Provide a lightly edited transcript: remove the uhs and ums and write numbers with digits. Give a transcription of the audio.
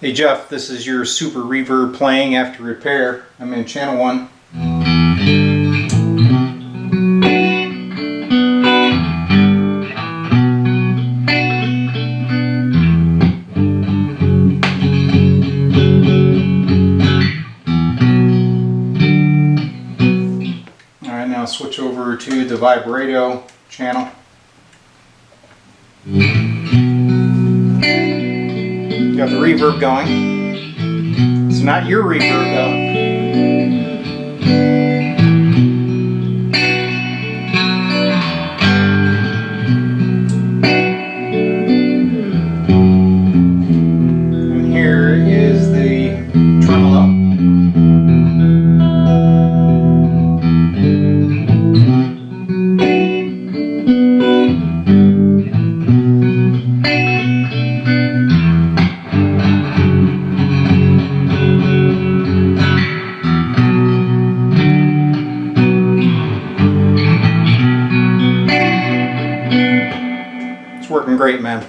Hey Jeff, this is your Super Reverb playing after repair. I'm in channel 1. Alright, now switch over to the vibrato channel. Got the reverb going. It's not your reverb though. And here is the tremolo. It's working great, man.